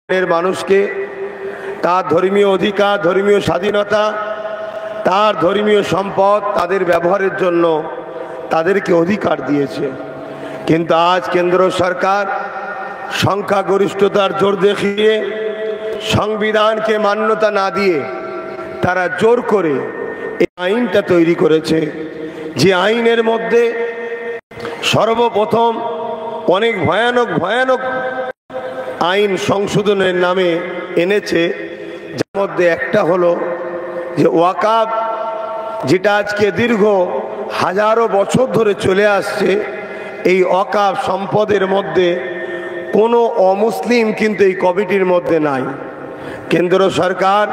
মানুষকে তার ধর্মীয় অধিকার, ধর্মীয় স্বাধীনতা, তার ধর্মীয় সম্পদ তাদের ব্যবহারের জন্য তাদেরকে অধিকার দিয়েছে। কিন্তু আজ কেন্দ্র সরকার সংখ্যাগরিষ্ঠতার জোর দেখিয়ে সংবিধানকে মান্যতা না দিয়ে তারা জোর করে এই আইনটা তৈরি করেছে, যে আইনের মধ্যে সর্বপ্রথম অনেক ভয়ানক ভয়ানক আইন সংশোধনের নামে এনেছে। যার মধ্যে একটা হলো যে ওয়াকাফ, যেটা আজকে দীর্ঘ হাজারো বছর ধরে চলে আসছে, এই ওয়াকাফ সম্পদের মধ্যে কোনো অমুসলিম কিন্তু এই কমিটির মধ্যে নাই। কেন্দ্র সরকার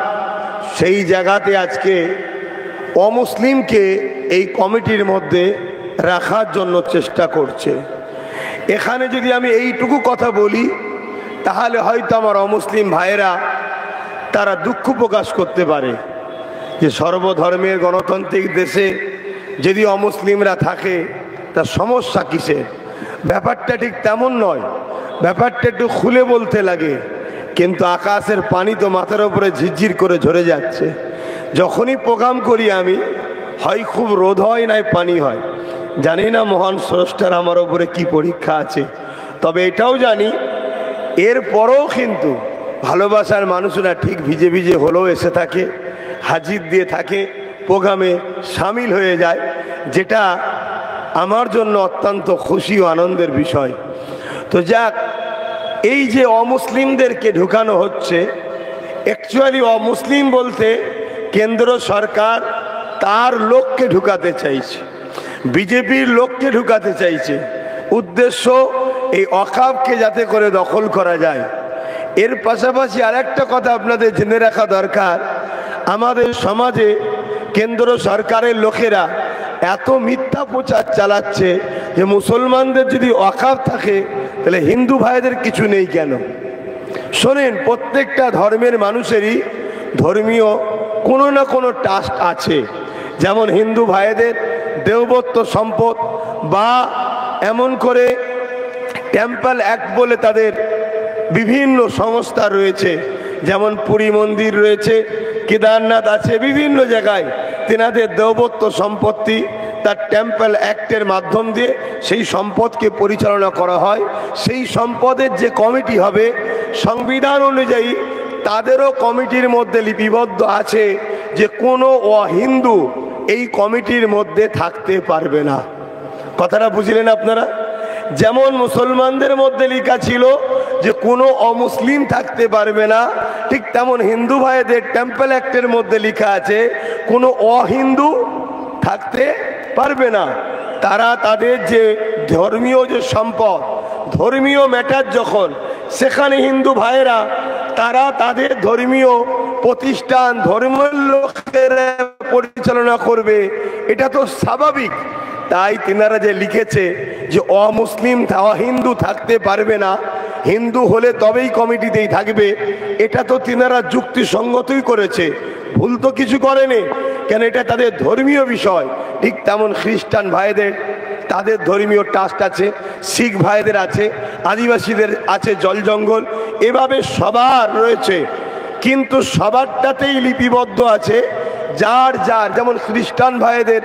সেই জায়গাতে আজকে অমুসলিমকে এই কমিটির মধ্যে রাখার জন্য চেষ্টা করছে। এখানে যদি আমি এইটুকু কথা বলি তাহলে হয়তো আমার অমুসলিম ভাইয়েরা তারা দুঃখ প্রকাশ করতে পারে যে সর্বধর্মের গণতান্ত্রিক দেশে যদি অমুসলিমরা থাকে তার সমস্যা কিসের। ব্যাপারটা ঠিক তেমন নয়, ব্যাপারটা একটু খুলে বলতে লাগে। কিন্তু আকাশের পানি তো মাথার উপরে ঝিরঝির করে ঝরে যাচ্ছে। যখনই প্রোগ্রাম করি আমি, হয় খুব রোদ হয় নয় পানি হয়, জানি না মহান স্রষ্টার আমার উপরে কি পরীক্ষা আছে। তবে এটাও জানি এরপরেও কিন্তু ভালোবাসার মানুষরা ঠিক ভিজে ভিজে হলেও এসে থাকে, হাজির দিয়ে থাকে, প্রোগ্রামে সামিল হয়ে যায়, যেটা আমার জন্য অত্যন্ত খুশি ও আনন্দের বিষয়। তো যাক, এই যে অমুসলিমদেরকে ঢুকানো হচ্ছে, অ্যাকচুয়ালি অমুসলিম বলতে কেন্দ্র সরকার তার লোককে ঢুকাতে চাইছে, বিজেপির লোককে ঢুকাতে চাইছে। উদ্দেশ্য এই ওয়াকাফকে যাতে করে দখল করা যায়। এর পাশাপাশি আরেকটা কথা আপনাদের জেনে রাখা দরকার, আমাদের সমাজে কেন্দ্র সরকারের লোকেরা এত মিথ্যা প্রচার চালাচ্ছে যে মুসলমানদের যদি ওয়াকাফ থাকে তাহলে হিন্দু ভাইদের কিছু নেই কেন। শোনেন, প্রত্যেকটা ধর্মের মানুষেরই ধর্মীয় কোনো না কোনো ট্রাস্ট আছে। যেমন হিন্দু ভাইদের দেবত্ব সম্পদ বা এমন করে টেম্পল অ্যাক্ট বলে তাদের বিভিন্ন সংস্থা রয়েছে, যেমন পুরী মন্দির রয়েছে, কেদারনাথ আছে, বিভিন্ন জায়গায় তেনাদের দেবত্ব সম্পত্তি তার টেম্পল অ্যাক্টের মাধ্যম দিয়ে সেই সম্পদকে পরিচালনা করা হয়। সেই সম্পদের যে কমিটি হবে সংবিধান অনুযায়ী তাদেরও কমিটির মধ্যে লিপিবদ্ধ আছে যে কোনো অহিন্দু এই কমিটির মধ্যে থাকতে পারবে না। কথাটা বুঝলেন আপনারা? যেমন মুসলমানদের মধ্যে লেখা ছিল যে কোনো অমুসলিম থাকতে পারবে না, ঠিক তেমন হিন্দু ভাইদের টেম্পল অ্যাক্টের মধ্যে লেখা আছে কোনো অহিন্দু থাকতে পারবে না। তারা তাদের যে ধর্মীয় যে সম্পদ, ধর্মীয় ম্যাটার যখন, সেখানে হিন্দু ভাইয়েরা তারা তাদের ধর্মীয় প্রতিষ্ঠান ধর্মের লোকেরা পরিচালনা করবে, এটা তো স্বাভাবিক। তাই তেনারা যে লিখেছে যে অমুসলিম অহিন্দু থাকতে পারবে না, হিন্দু হলে তবেই কমিটিতেই থাকবে, এটা তো তেনারা যুক্তিসঙ্গতই করেছে, ভুল তো কিছু করেনি। কেন, এটা তাদের ধর্মীয় বিষয়। ঠিক তেমন খ্রিস্টান ভাইদের তাদের ধর্মীয় ট্রাস্ট আছে, শিখ ভাইদের আছে, আদিবাসীদের আছে জল জঙ্গল, এভাবে সবার রয়েছে। কিন্তু সবারটাতেই লিপিবদ্ধ আছে যার যার, যেমন খ্রিস্টান ভাইদের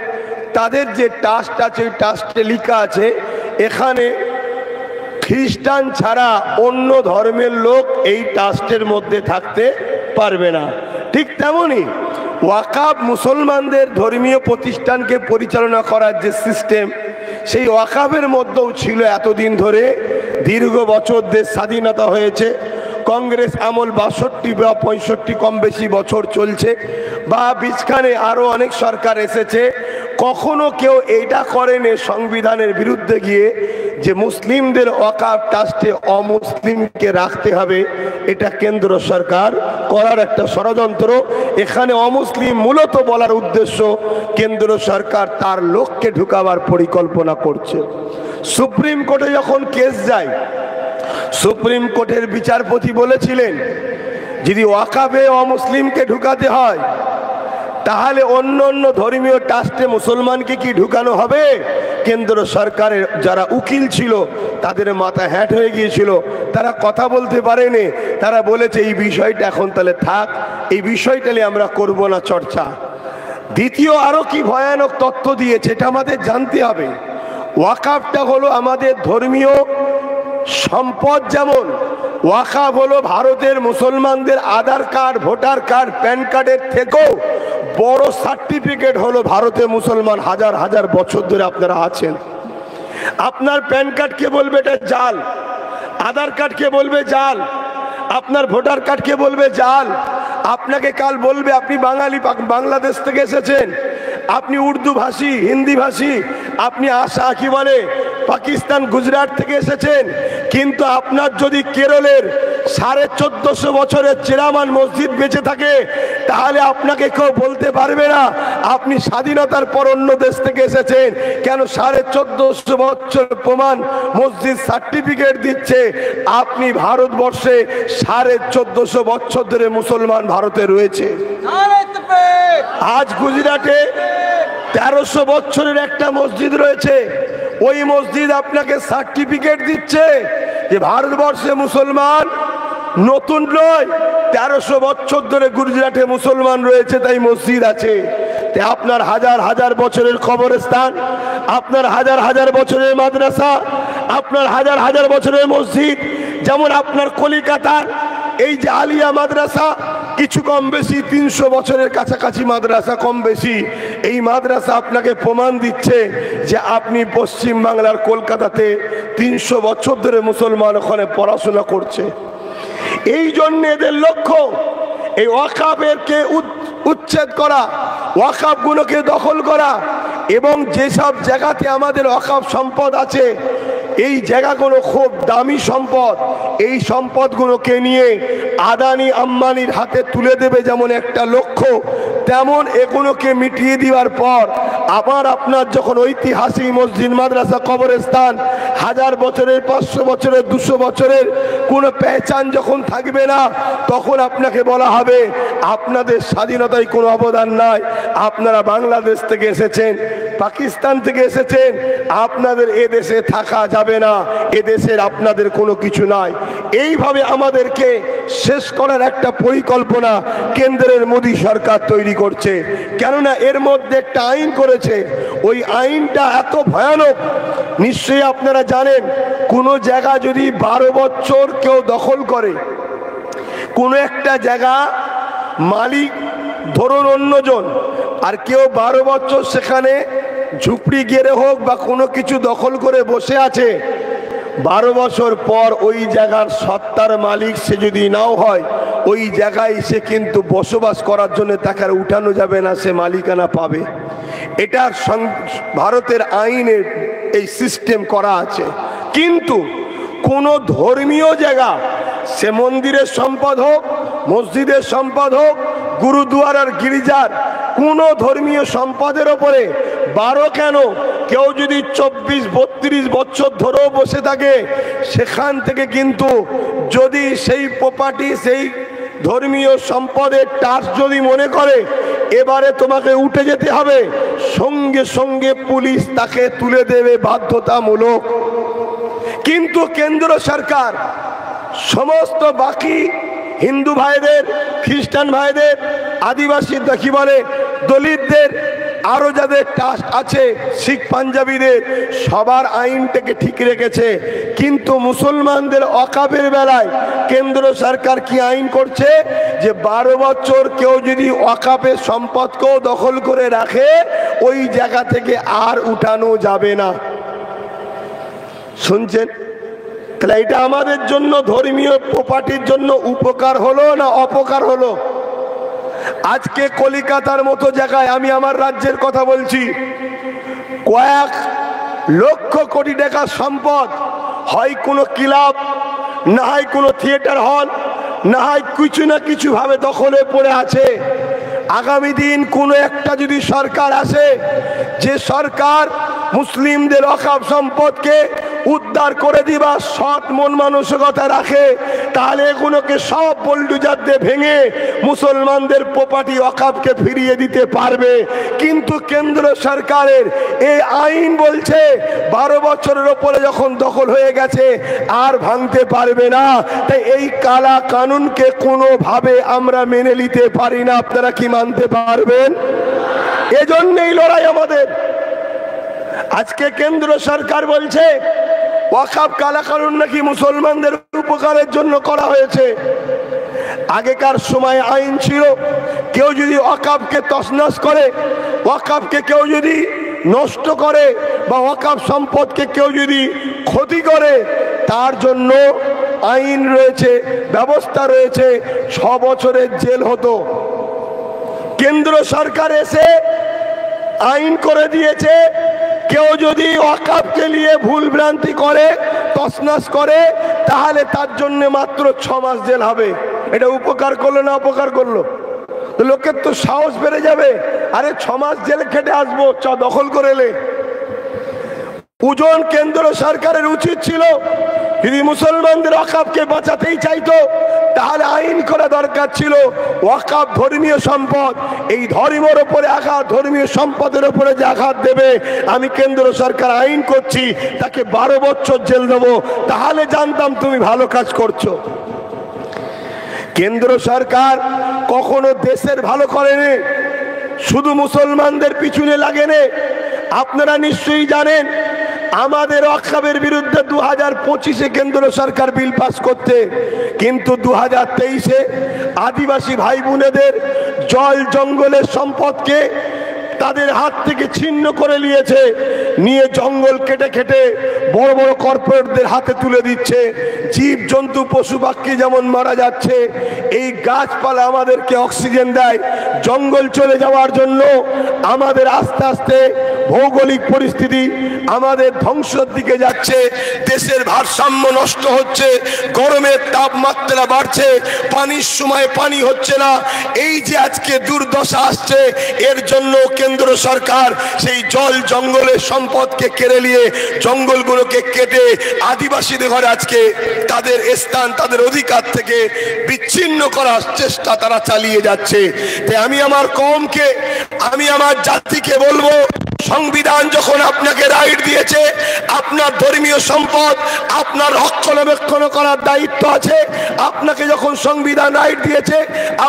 তাদের যে ট্রাস্ট আছে ওই ট্রাস্টে লেখা আছে এখানে খ্রিস্টান ছাড়া অন্য ধর্মের লোক এই ট্রাস্টের মধ্যে থাকতে পারবে না। ঠিক তেমনই ওয়াকাফ মুসলমানদের ধর্মীয় প্রতিষ্ঠানকে পরিচালনা করার যে সিস্টেম, সেই ওয়াকাফের মধ্যেও ছিল এতদিন ধরে। দীর্ঘ বছর দেশ স্বাধীনতা হয়েছে, কংগ্রেস আমল 62 বা 65 কম বেশি বছর চলছে, বা বিছখানে আরও অনেক সরকার এসেছে, কখনো কেউ এইটা করেনি সংবিধানের বিরুদ্ধে গিয়ে যে মুসলিমদের ওয়াকাফ ট্রাস্টে অমুসলিমকে রাখতে হবে। এটা কেন্দ্র সরকার করার একটা ষড়যন্ত্র। এখানে অমুসলিম মূলত বলার উদ্দেশ্য কেন্দ্র সরকার তার লোককে ঢুকাবার পরিকল্পনা করছে। সুপ্রিম কোর্টে যখন কেস যায়, সুপ্রিম কোর্টের বিচারপতি বলেছিলেন যদি ওয়াকাফে অমুসলিমকে ঢুকাতে হয় তাহলে অন্য অন্য ধর্মীয় ট্রাস্টে মুসলমানকে কি ঢুকানো হবে? কেন্দ্র সরকারের যারা উকিল ছিল তাদের মাথা হ্যাট হয়ে গিয়েছিল, তারা কথা বলতে পারেনি। তারা বলেছে এই বিষয়টা এখন তাহলে থাক, এই বিষয়টা নিয়ে আমরা করব না চর্চা। দ্বিতীয় আরো কি ভয়ানক তথ্য দিয়েছে এটা আমাদের জানতে হবে। ওয়াকাফটা হলো আমাদের ধর্মীয় সম্পদ, যেমন ওয়াকাফ হলো ভারতের মুসলমানদের আধার কার্ড, ভোটার কার্ড, প্যান কার্ডের থেকেও বড় সার্টিফিকেট হলো ভারতে মুসলমান হাজার হাজার বছর ধরে আপনারা আছেন। আপনার প্যান কার্ড কে বলবে এটা জাল, আধার কার্ড কে বলবে জাল, আপনার ভোটার কার্ড কে বলবে জাল। আপনাকে কাল বলবে আপনি বাঙালি, বাংলাদেশ থেকে এসেছেন, আপনি উর্দু ভাষী, হিন্দি ভাষী, আপনি আশা কি বলে পাকিস্তান, গুজরাট থেকে এসেছেন, কিন্তু আপনার যদি কেরলের 1450 বছরের চেরামান মসজিদ বেঁচে থাকে তাহলে আপনাকে কেউ বলতে পারবে না আপনি স্বাধীনতার পর অন্য দেশ থেকে এসেছেন। কেন? 1450 বছর প্রমাণ মসজিদ সার্টিফিকেট দিচ্ছে আপনি ভারতবর্ষে 1450 বছর ধরে মুসলমান ভারতে রয়েছে। আজ গুজরাটে 1300 বছরের একটা মসজিদ রয়েছে, ওই মসজিদ আপনাকে সার্টিফিকেট দিচ্ছে যে ভারতবর্ষে মুসলমান নতুন নয়, 1300 বছর ধরে গুজরাটে মুসলমান রয়েছে, তাই মসজিদ আছে। আপনার হাজার হাজার বছরের কবরস্থান, আপনার হাজার হাজার বছরের মাদ্রাসা, আপনার হাজার হাজার বছরের মসজিদ, যেমন আপনার কলিকাতার এই যে আলিয়া মাদ্রাসা, কিছু কম বেশি 300 বছরের কাছাকাছি মাদ্রাসা, কম বেশি। এই মাদ্রাসা আপনাকে প্রমাণ দিচ্ছে যে আপনি পশ্চিম বাংলার কলকাতাতে 300 বছর ধরে মুসলমান ওখানে পড়াশোনা করছে। এই জন্য এদের লক্ষ্য এই ওয়াকাফেরকে উচ্ছেদ করা, ওয়াকাফগুলোকে দখল করা, এবং যেসব জায়গাতে আমাদের ওয়াকাফ সম্পদ আছে এই জায়গাগুলো খুব দামি সম্পদ, এই সম্পদগুলোকে নিয়ে আদানি আম্বানির হাতে তুলে দেবে যেমন একটা লক্ষ্য, তেমন এগুলোকে মিটিয়ে দেওয়ার পর আবার আপনার যখন ঐতিহাসিক মসজিদ, মাদ্রাসা, কবরস্থান, 1000 বছরের, 500 বছরের, 200 বছরের কোনো পেহচান যখন থাকবে না, তখন আপনাকে বলা হবে আপনাদের স্বাধীনতায় কোনো অবদান নাই, আপনারা বাংলাদেশ থেকে এসেছেন, পাকিস্তান থেকে এসেছেন, আপনাদের এদেশে থাকা যাবে না, এদেশের আপনাদের কোনো কিছু নাই। এইভাবে আমাদেরকে শেষ করার একটা পরিকল্পনা কেন্দ্রের মোদী সরকার তৈরি করছে। কেননা এর মধ্যে একটা আইন করেছে, ওই আইনটা এত ভয়ানক, নিশ্চয়ই আপনারা জানেন, কোনো জায়গা যদি 12 বছর কেউ দখল করে, কোনো একটা জায়গা মালিক ধরুন অন্যজন, আর কেউ 12 বছর সেখানে ঝুপড়ি গেড়ে হোক বা কোনো কিছু দখল করে বসে আছে, 12 বছর পর ওই জায়গার সত্তার মালিক সে যদি নাও হয়, ওই জায়গায় সে কিন্তু বসবাস করার জন্য তাকে আর উঠানো যাবে না, সে মালিকানা পাবে। এটা ভারতের আইনের এই সিস্টেম করা আছে। কিন্তু কোনো ধর্মীয় জায়গা, সে মন্দিরের সম্পদ হোক, মসজিদের সম্পদ হোক, গুরুদুয়ার আর গির্জার কোনো ধর্মীয় সম্পদের ওপরে 12 কেন, কেউ যদি 24-32 বছর ধরেও বসে থাকে, সেখান থেকে কিন্তু যদি সেই প্রপার্টি, সেই ধর্মীয় সম্পদের ট্রাস্ট যদি মনে করে এবারে তোমাকে উঠে যেতে হবে, সঙ্গে সঙ্গে পুলিশ তাকে তুলে দেবে বাধ্যতামূলক। কিন্তু কেন্দ্র সরকার সমস্ত বাকি হিন্দু ভাইদের, খ্রিস্টান ভাইদের, আদিবাসী কি বলে দলিতদের, আরো যাদের ট্রাস্ট আছে, শিখ পাঞ্জাবিদের, সবার আইনটাকে ঠিক রেখেছে। কিন্তু মুসলমানদের ওয়াকাফের বেলায় কেন্দ্র সরকার কি আইন করছে যে 12 বছর কেউ যদি ওয়াকাফের সম্পদকেও দখল করে রাখে, ওই জায়গা থেকে আর উঠানো যাবে না। শুনছেন? তাহলে এটা আমাদের জন্য, ধর্মীয় প্রপার্টির জন্য উপকার হলো না অপকার হলো? আজকে কলিকাতার মতো জায়গায়, আমি আমার রাজ্যের কথা বলছি, কয়েক লক্ষ কোটি টাকার সম্পদ, হয় কোনো ক্লাব, না হয় কোনো থিয়েটার হল, না হয় কিছু না কিছু ভাবে দখলে পড়ে আছে। আগামী দিন কোনো একটা যদি সরকার আসে, যে সরকার মুসলিমদের ওয়াকাফ সম্পদকে উদ্ধার করে দিবা সৎ মন মানসিকতা রাখে, তাহলে এগুলোকে সব বোল্ডুজার দিয়ে ভেঙে মুসলমানদের প্রপার্টি ওয়াকফকে ফিরিয়ে দিতে পারবে। কিন্তু কেন্দ্র সরকারের এই আইন বলছে 12 বছরের উপরে যখন দখল হয়ে গেছে আর ভাঙতে পারবে না। তাই এই কালা কানুনকে কোনোভাবে আমরা মেনে নিতে পারি না। আপনারা কি মানতে পারবেন? এজন্যই লড়াই আমাদের। আজকে কেন্দ্র সরকার বলছে ওয়াকফ কালা কানুন নাকি মুসলমানদের উপকারের জন্য করা হয়েছে। আগেকার সময় আইন ছিল কেউ যদি ওয়াকফকে তছনছ করে, ওয়াকফকে কেউ যদি নষ্ট করে বা ওয়াকফ সম্পদকে কেউ যদি ক্ষতি করে, তার জন্য আইন রয়েছে, ব্যবস্থা রয়েছে, 6 বছরের জেল হতো। কেন্দ্র সরকার এসে আইন করে দিয়েছে কেউ যদি ওয়াকফকে নিয়ে ভুল ভ্রান্তি করে, তছনছ করে, তাহলে তার জন্য মাত্র 6 মাস জেল হবে। এটা উপকার করলো না অপকার করলো? লোকের তো সাহস বেড়ে যাবে, আরে 6 মাস জেল খেটে আসবো, দখল করে এলে। ওজন কেন্দ্র সরকারের উচিত ছিল যদি মুসলমানদের ওয়াকফকে বাঁচাতেই চাইতো তাহলে আইন করা দরকার ছিল ওয়াকফ ধর্মীয় সম্পদ, এই ধর্মের উপরে আঘাত, ধর্মীয় সম্পদের উপরে যে আঘাত দেবে, আমি কেন্দ্র সরকার আইন করছি তাকে 12 বছর জেল দেবো, তাহলে জানতাম তুমি ভালো কাজ করছো। কেন্দ্র সরকার কখনো দেশের ভালো করেনি, শুধু মুসলমানদের পিছনে লাগেনি। আপনারা নিশ্চয়ই জানেন আমাদের ওয়াকফের বিরুদ্ধে 2025-এ কেন্দ্র সরকার বিল পাস করতে, কিন্তু 2023-এ আদিবাসী ভাই বোনেদের জল জঙ্গলের সম্পদকে তাদের হাত থেকে ছিন্ন করে নিয়েছে, নিয়ে জঙ্গল কেটে কেটে বড় বড় কর্পোরেটদের হাতে তুলে দিচ্ছে। জীব জন্তু পশু পাখি যেমন মারা যাচ্ছে, এই গাছপালা আমাদেরকে অক্সিজেন দেয়, জঙ্গল চলে যাওয়ার জন্য আমাদের আস্তে আস্তে ভৌগোলিক পরিস্থিতি আমাদের ধ্বংসের দিকে যাচ্ছে, দেশের ভারসাম্য নষ্ট হচ্ছে, গরমের তাপমাত্রা বাড়ছে, পানির সময় পানি হচ্ছে না। এই যে আজকে দুর্দশা আসছে, এর জন্য কেন্দ্র সরকার সেই জল জঙ্গলের সম্পদকে কেড়ে নিয়ে জঙ্গলগুলোকে কেটে আদিবাসীদের ঘরে আজকে তাদের স্থান, তাদের অধিকার থেকে বিচ্ছিন্ন করার চেষ্টা তারা চালিয়ে যাচ্ছে। তাই আমি আমার কওমকে, আমি আমার জাতিকে বলবো, সংবিধান যখন আপনাকে রাইট দিয়েছে, আপনার ধর্মীয় সম্পদ আপনার রক্ষণাবেক্ষণ করার দায়িত্ব আছে। আপনাকে যখন সংবিধান রাইট দিয়েছে,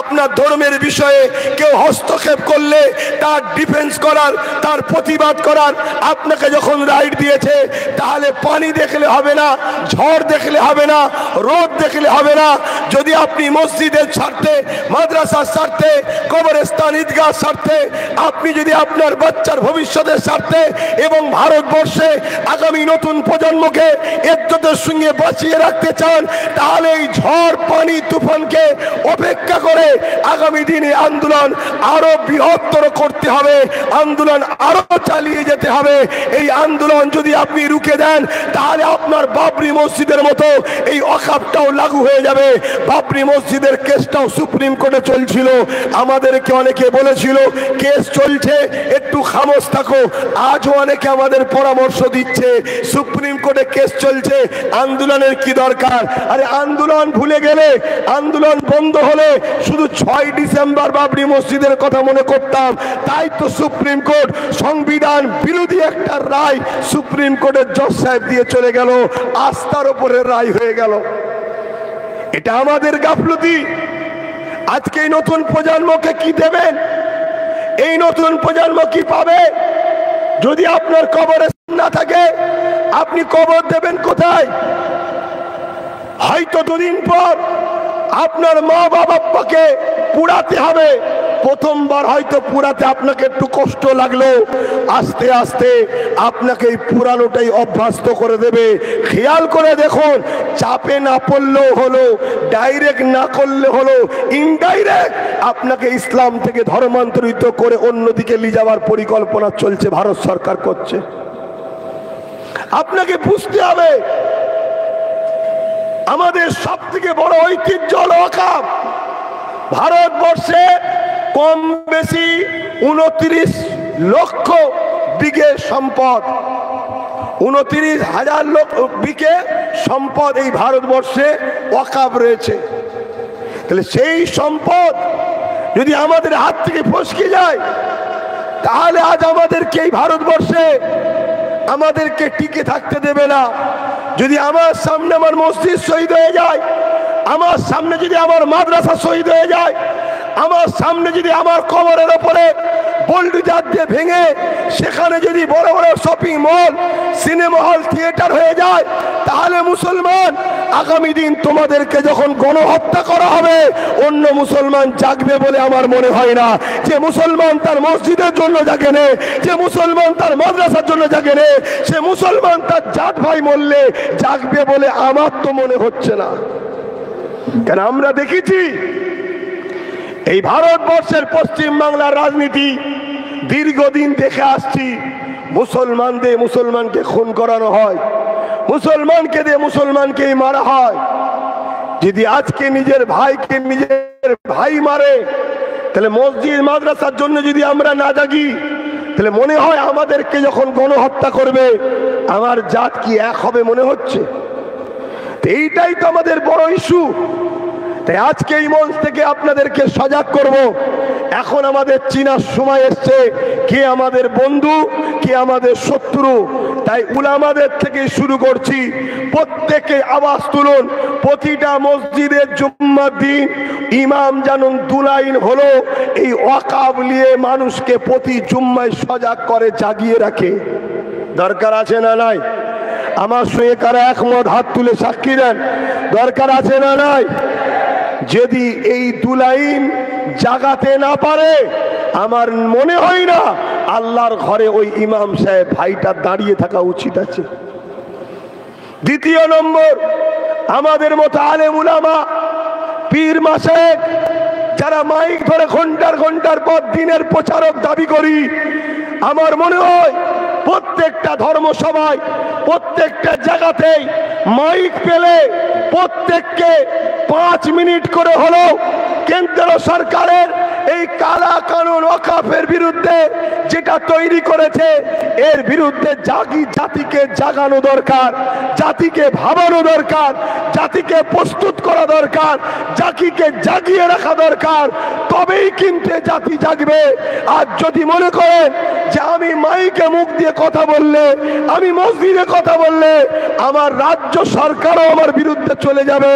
আপনার ধর্মের বিষয়ে কেউ হস্তক্ষেপ করলে তার ডিফেন্স করার, তার প্রতিবাদ করার আপনাকে যখন রাইট দিয়েছে, তাহলে পানি দেখলে হবে না, ঝড় দেখলে হবে না, রোদ দেখলে হবে না। যদি আপনি মসজিদের স্বার্থে, মাদ্রাসার স্বার্থে, কবরস্থান, ঈদগাহ স্বার্থে, আপনি যদি আপনার বাচ্চার ভবিষ্যতের স্বার্থে এবং ভারতবর্ষে আগামী নতুন প্রজন্মকে ইজ্জতের সঙ্গে বাঁচিয়ে রাখতে চান, তাহলে এই ঝড় পানি তুফানকে অপেক্ষা করে আগামী দিনে আন্দোলন আরো বৃহত্তর করতে হবে, আন্দোলন আরো চালিয়ে যেতে হবে। এই আন্দোলন যদি আপনি রুখে দেন, তাহলে আপনার বাবরি মসজিদের মতো এই ওয়াকফটাও লাগু হয়ে যাবে। বাবরি মসজিদের কেসটাও সুপ্রিম কোর্টে চলছিল, আমাদেরকে অনেকে বলেছিল কেস চলছে একটু খামোশ থাকো, আজও অনেকে আমাদের পরামর্শ দিচ্ছে সুপ্রিম কোর্টে কেস চলছে, আন্দোলনের কি দরকার? আরে আন্দোলন ভুলে গেলে, আন্দোলন বন্ধ হলে শুধু 6 ডিসেম্বর বাবরি মসজিদের কথা মনে করতাম। তাই তো সুপ্রিম কোর্ট সংবিধান বিরোধী একটা রায় সুপ্রিম কোর্টের জজ সাহেব দিয়ে চলে গেল, আস্থার উপরে রায় হয়ে গেল। এটা আমাদের গাফলতি। আজকে এই নতুন প্রজন্মকে কি দেবেন? এই নতুন প্রজন্ম কি পাবে? যদি আপনার কবরে না থাকে, আপনি কবর দেবেন কোথায়? হয়তো 2 দিন পর আপনার মা বাবাকে পুড়াতে হবে। প্রথমবার হয়তো পুরাতে আপনাকে একটু কষ্ট লাগলো, আস্তে আস্তে আপনাকে এই পুরানোটাই অভ্যস্ত করে দেবে। খেয়াল করে দেখুন, চাপে না পড়লেও হলো, ডাইরেক্ট না করলে হলো, ইনডাইরেক্ট আপনাকে ইসলাম থেকে ধর্মান্তরিত করে অন্যদিকে নিয়ে যাওয়ার পরিকল্পনা চলছে, ভারত সরকার করছে। আপনাকে বুঝতে হবে আমাদের সব থেকে বড় ঐতিহ্য হলো ওয়াকফ। ভারতবর্ষে কম বেশি 29 লক্ষ বিঘে সম্পদ, 29,000 লোক বিকে সম্পদ এই ভারতবর্ষে ওয়াকাফ রয়েছে। তাহলে সেই সম্পদ যদি আমাদের হাত থেকে ফসকে যায়, তাহলে আজ আমাদেরকে এই ভারতবর্ষে আমাদেরকে টিকে থাকতে দেবে না। যদি আমার সামনে আমার মসজিদ শহীদ হয়ে যায়, আমার সামনে যদি আমার মাদ্রাসা শহীদ হয়ে যায়, আমার সামনে যদি আমার কবরের ওপরে বোল্ডোজার দিয়ে ভেঙে সেখানে যদি বড় বড় shopping mall, cinema hall, theatre হয়ে যায়, তাহলে মুসলমান আগামী দিন তোমাদেরকে যখন গণহত্যা করা হবে, অন্য মুসলমান জাগবে বলে আমার মনে হয় না। যে মুসলমান তার মসজিদের জন্য জাগে নে, যে মুসলমান তার মাদ্রাসার জন্য জাগে নে, সে মুসলমান তার জাত ভাই মরলে জাগবে বলে আমার তো মনে হচ্ছে না। কেন আমরা দেখেছি এই ভারতবর্ষের পশ্চিম বাংলার রাজনীতি দীর্ঘদিন দেখে আসছি। মুসলমানদের মুসলমানকে খুন করানো হয়, মুসলমানকে দিয়ে মুসলমানকেই মারা হয়। যদি আজকে নিজের ভাইকে নিজের ভাই মারে, তাহলে মসজিদ মাদ্রাসার জন্য যদি আমরা না জাগি, তাহলে মনে হয় আমাদেরকে যখন গণহত্যা করবে আমার জাত কি এক হবে মনে হচ্ছে? এইটাই তো আমাদের বড় ইস্যু। তাই আজকে এই মঞ্চ থেকে আপনাদেরকে সজাগ করব। এখন আমাদের চিনার সময় এসছে কে আমাদের বন্ধু, কে আমাদের শত্রু। তাই উলামাদের থেকে শুরু করছি, প্রত্যেকে আওয়াজ তুলুন। প্রতিটা মসজিদের জুম্মার দিন ইমাম জানুন দুলাইন হলো এই ওয়াকাফ নিয়ে মানুষকে প্রতি জুম্মায় সজাগ করে, জাগিয়ে রাখে। দরকার আছে না নাই? আমার সঙ্গে কারা একমত হাত তুলে সাক্ষী দেন। দরকার আছে না নাই? যদি এই দুলাইন জাগাতে না পারে, আমার মনে হয় না আল্লাহর ঘরে ওই ইমাম সাহেব ভাইটা দাঁড়িয়ে থাকা উচিত আছে। দ্বিতীয় নম্বর, আমাদের মতো আলেম উলামা, পীর মাশায়েখ যারা মাইক ধরে ঘন্টার ঘন্টার পর দিনের প্রচারক দাবি করি, আমার মনে হয় প্রত্যেকটা ধর্মসভায় প্রত্যেকটা জায়গাতেই মাইক পেলে প্রত্যেককে 5 মিনিট করে হলেও কেন্দ্র সরকারের এই কালা কানুন ওয়াকাফের বিরুদ্ধে যেটা তৈরি করেছে, এর বিরুদ্ধে জাতিকে জাগানো দরকার, জাতিকে ভাবানো দরকার, জাতিকে প্রস্তুত করা দরকার, জাতিকে জাগিয়ে রাখা দরকার। তবেই কিন্তু জাতি জাগবে। আর যদি মনে করেন যে আমি মাইকে মুখ দিয়ে কথা বললে, আমি মসজিদে কথা বললে আমার রাজ্য সরকারও আমার বিরুদ্ধে চলে যাবে,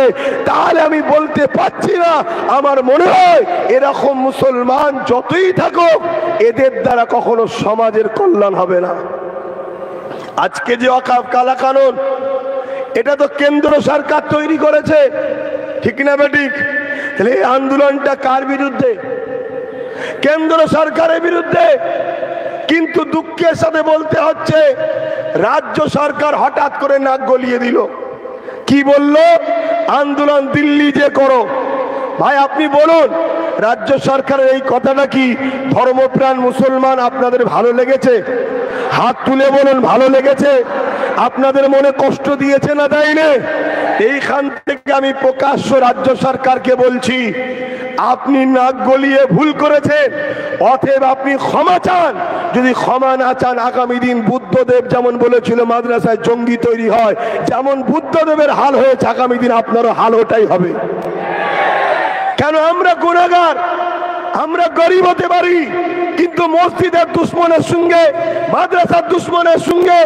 তাহলে আমি বলতে পারছি না। আমার মনে হয় এরকম মুসলমান যতই থাকুক, এদের দ্বারা কখনো সমাজের কল্যাণ হবে না। আজকে যে ওয়াকাফ কালা কানুন, এটা তো কেন্দ্র সরকার তৈরি করেছে, ঠিক না বেঠিক? তাহলে এই আন্দোলনটা কার বিরুদ্ধে? কেন্দ্র সরকারের বিরুদ্ধে। কিন্তু দুঃখের সাথে বলতে হচ্ছে রাজ্য সরকার হঠাৎ করে নাক গলিয়ে দিল। কি বলল? আন্দোলন দিল্লি যে করো। ভাই আপনি বলুন, রাজ্য সরকারের এই কথাটা কি ধর্মপ্রাণ মুসলমান আপনাদের ভালো লেগেছে? হাত তুলে বলুন ভালো লেগেছে? আপনাদের মনে কষ্ট দিয়েছে না দেয়নি? এইখান থেকে আমি প্রকাশ্য রাজ্য সরকারকে বলছি, আপনি নাক গলিয়ে ভুল করেছেন, অতএব আপনি ক্ষমা চান। যদি ক্ষমা না চান, আগামী দিন বুদ্ধদেব যেমন বলেছিল মাদ্রাসায় জঙ্গি তৈরি হয়, যেমন বুদ্ধদেবের হাল হয়েছে আগামী দিন আপনারও হাল ওটাই হবে। কেন? আমরা গুনাহগার, আমরা গরিব হতে পারি, কিন্তু মসজিদের দুশ্মনের সঙ্গে, মাদ্রাসার দুশ্মনের সঙ্গে,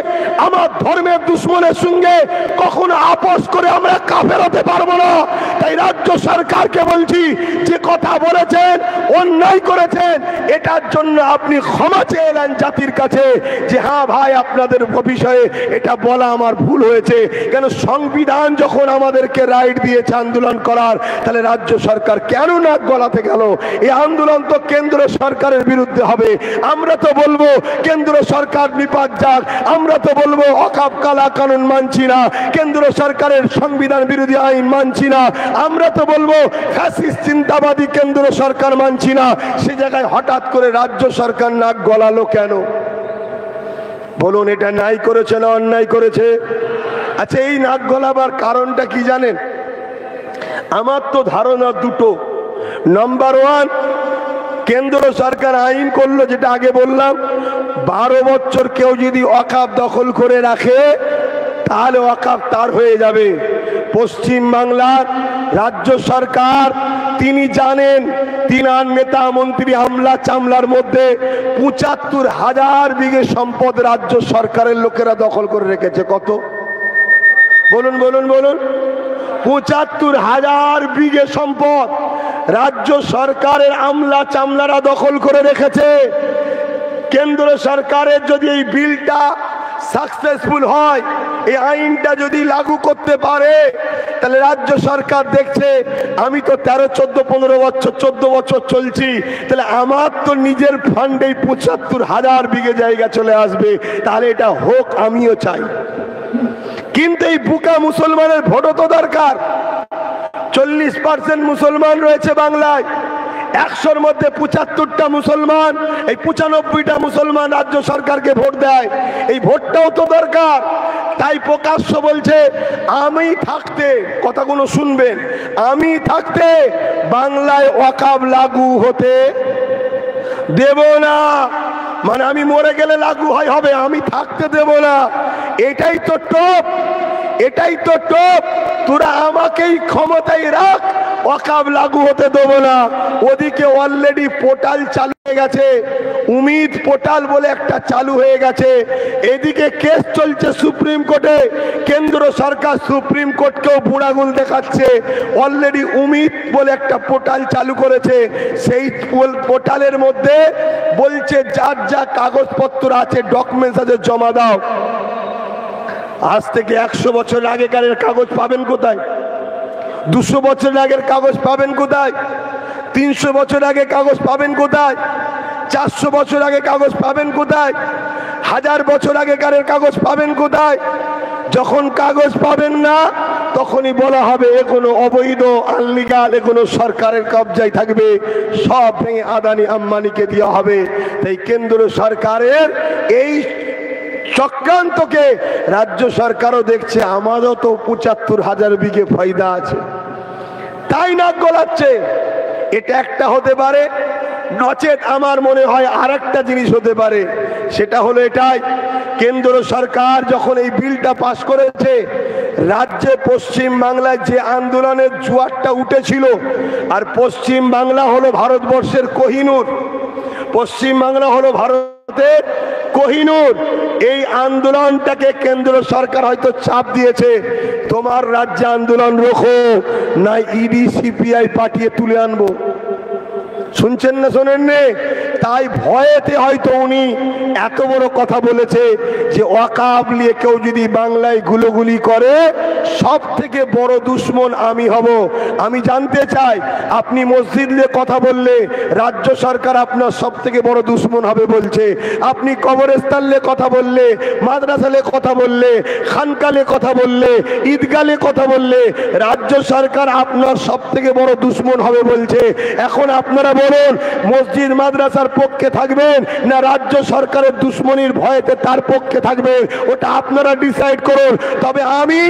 আমার ধর্মের দুশ্মনের সঙ্গে কখনো আপোষ করে আমরা কাফের হতে পারবো না। তাই রাজ্য সরকারকে বলছি, যে কথা বলেছেন, অন্যায় করেছেন, এটার জন্য আপনি ক্ষমা চেয়ে নেন জাতির কাছে, যে হ্যাঁ ভাই আপনাদের বিষয়ে এটা বলা আমার ভুল হয়েছে। কেন? সংবিধান যখন আমাদেরকে রাইট দিয়েছে আন্দোলন করার, তাহলে রাজ্য সরকার কেন নাক গলাতে গেল? এই আন্দোলন তো কেন্দ্র সরকারের বিরুদ্ধে হবে। আমরা তো বলবো কেন্দ্র সরকার নিপাত যাক, আমরা তো বলবো ওয়াকাফ কালা কানুন মানছি না, কেন্দ্র সরকারের সংবিধান বিরোধী আইন মানছি না, আমরা তো বলবো ফ্যাসিস্ট চিন্তাবাদী কেন্দ্র সরকার মানছি না। সে জায়গায় হঠাৎ করে রাজ্য সরকার নাক গলালো কেন? বলুন, এটা ন্যায় করেছে না অন্যায় করেছে? আচ্ছা, এই নাক গলাবার কারণটা কি জানেন? আমার তো ধারণা দুটো। নাম্বার ওয়ান, কেন্দ্র সরকার আইন করলো, যেটা আগে বললাম, 12 বছর কেউ যদি ওয়াকফ দখল করে রাখে তাহলে ওয়াকফ তার হয়ে যাবে। পশ্চিম বাংলার রাজ্য সরকার তিনি জানেন, তিনার নেতা মন্ত্রী হামলা চামলার মধ্যে ৭৫,০০০ বিঘে সম্পদ রাজ্য সরকারের লোকেরা দখল করে রেখেছে। কত বলুন বলুন বলুন? ৭৫,০০০ বিঘে সম্পদ রাজ্য সরকারের আমলা চামলারা দখল করে রেখেছে। কেন্দ্র সরকারের যদি এই বিলটা সাকসেসফুল হয়, এই আইনটা যদি লাগু করতে পারে, তাহলে রাজ্য সরকার দেখছে আমি তো 14 বছর চলছি, তাহলে আমার তো নিজের ফান্ডেই ৭৫,০০০ বিঘে জায়গা চলে আসবে, তাহলে এটা হোক, আমিও চাই। কিন্তু এই বুকা মুসলমানের ভোটও তো দরকার। 40% মুসলমান রয়েছে বাংলায়, 100-র মধ্যে 75টা মুসলমান, এই 95টা মুসলমান রাজ্য সরকারকে ভোট দেয়। এই ভোটটাও তো দরকার। তাই প্রকাশ্য বলছে আমি থাকতে, কথাগুলো শুনবেন, আমি থাকতে বাংলায় ওয়াকফ লাগু হতে দেব না। মানে আমি মরে গেলে লাগু হবে, আমি থাকতে দেব না। এটাই তো টপ, এটাই তো টপ। তোরা আমাকেই ক্ষমতায় রাখ, ওয়াকফ লাগু হতে দেব না। ওদিকে অলরেডি পোর্টাল চালু হয়ে গেছে, উমিদ পোর্টাল বলে একটা চালু হয়ে গেছে। এদিকে কেস চলছে সুপ্রিম কোর্টে, কেন্দ্র সরকার সুপ্রিম কোর্টকেও বুড়াগুল দেখাচ্ছে। অলরেডি উমিদ বলে একটা পোর্টাল চালু করেছে, সেই পোর্টালের মধ্যে বলছে যার যা কাগজপত্র আছে, ডকুমেন্টস আছে, জমা দাও। আজ থেকে 100 বছর আগেকার কাগজ পাবেন কোথায়? 200 বছর আগের কাগজ পাবেন কোথায়? 300 বছর আগে কাগজ পাবেন কোথায়? 400 বছর আগে কাগজ পাবেন কোথায়? 1000 বছর আগেকার কাগজ পাবেন কোথায়? যখন কাগজ পাবেন না, তখনই বলা হবে এ কোনো অবৈধ, আনলিগাল, এ কোনো সরকারের কবজায় থাকবে, সব ভেঙে আদানি আম্বানিকে দেওয়া হবে। তাই কেন্দ্র সরকারের এই চক্রান্তকে রাজ্য সরকারও দেখছে, আমারও তো ৭৫,০০০ বিঘে ফায়দা আছে, তাই নাক গলাচ্ছে। এটা একটা হতে পারে, নচেত আমার মনে হয় আর একটা জিনিস হতে পারে। সেটা হলো এটাই, কেন্দ্র সরকার যখন এই বিলটা পাশ করেছে, রাজ্যে পশ্চিম বাংলায় যে আন্দোলনের জোয়ারটা উঠেছিল, আর পশ্চিম বাংলা হলো ভারতবর্ষের কোহিনূর, পশ্চিম বাংলা হলো ভারতের কোহিনূর। এই আন্দোলনটাকে কেন্দ্র সরকার হয়তো চাপ দিয়েছে, তোমার রাজ্যে আন্দোলন রোখো, না ইডি সিপিআই পাঠিয়ে তুলে আনবো। শুনছেন না শোনেন নে? তাই ভয়েতে হয়তো উনি এত বড় কথা বলেছে যে ওয়াকফ নিয়ে কেউ যদি বাংলায় গুলোগুলি করে, সব থেকে বড় দুশ্মন আমি হব। আমি জানতে চাই, আপনি মসজিদ নিয়ে কথা বললে রাজ্য সরকার আপনার সব থেকে বড় দুশ্মন হবে বলছে, আপনি কবরস্থান নিয়ে কথা বললে, মাদ্রাসা নিয়ে কথা বললে, খানকালে কথা বললে, ঈদগালে কথা বললে, রাজ্য সরকার আপনার সব থেকে বড় দুশ্মন হবে বলছে। এখন আপনারা বলুন, মসজিদ মাদ্রাসার পক্ষে থাকবেন না রাজ্য সরকারের দুশ্মনির ভয়েতে তার পক্ষে থাকবেন? ওটা আপনারা ডিসাইড করুন। তবে আমি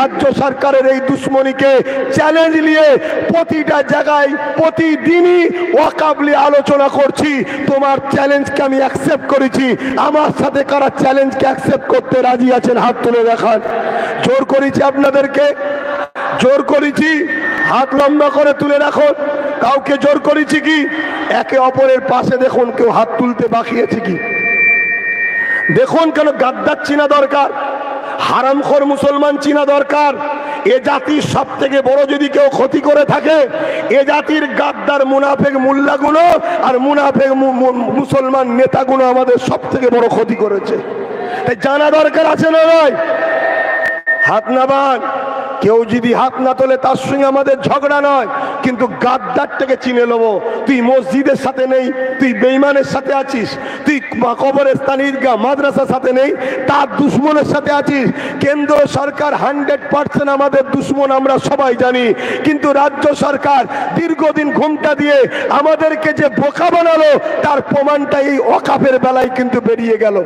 রাজ্য সরকারের এই দুশ্মনীকে চ্যালেঞ্জ নিয়ে প্রতিটা জায়গায় প্রতিদিনই ওয়াকফ নিয়ে আলোচনা করছি। তোমার চ্যালেঞ্জকে আমি অ্যাকসেপ্ট করেছি। আমার সাথে কারা চ্যালেঞ্জকে অ্যাকসেপ্ট করতে রাজি আছেন? হাত তুলে দেখান। জোর করেছি আপনাদেরকে, জোর করেছি, হাত লম্বা করে তুলে রাখুন। কাউকে জোর করেছি কি? একে অপরের পাশে দেখুন কেউ হাত তুলতে বাকিয়েছে কি? দেখুন, কেন গাদ্দার চিনা দরকার, হারামখোর মুসলমান চিনা দরকার। এ জাতির সব থেকে বড় যদি কেউ ক্ষতি করে থাকে, এ জাতির গাদ্দার মুনাফেক মোল্লাগুলো আর মুনাফেক মুসলমান নেতাগুলো আমাদের সব থেকে বড় ক্ষতি করেছে। তাই জানা দরকার আছে না নয়? হাত নামান। কেউ যদি হাত না তোলে তার সঙ্গে আমাদের ঝগড়া নয়, কিন্তু গাদ্দারটাকে চিনে নেবো। তুই মসজিদের সাথে নেই, তুই বেঈমানের সাথে আছিস, তুই কবরস্থান ঈদগাহ মাদ্রাসার সাথে নেই, তার দুশ্মনের সাথে আছিস। কেন্দ্র সরকার 100% আমাদের দুশ্মন, আমরা সবাই জানি। কিন্তু রাজ্য সরকার দীর্ঘদিন ঘুমটা দিয়ে আমাদেরকে যে বোকা বানালো, তার প্রমাণটা এই ওয়াকফের বেলায় কিন্তু বেরিয়ে গেল।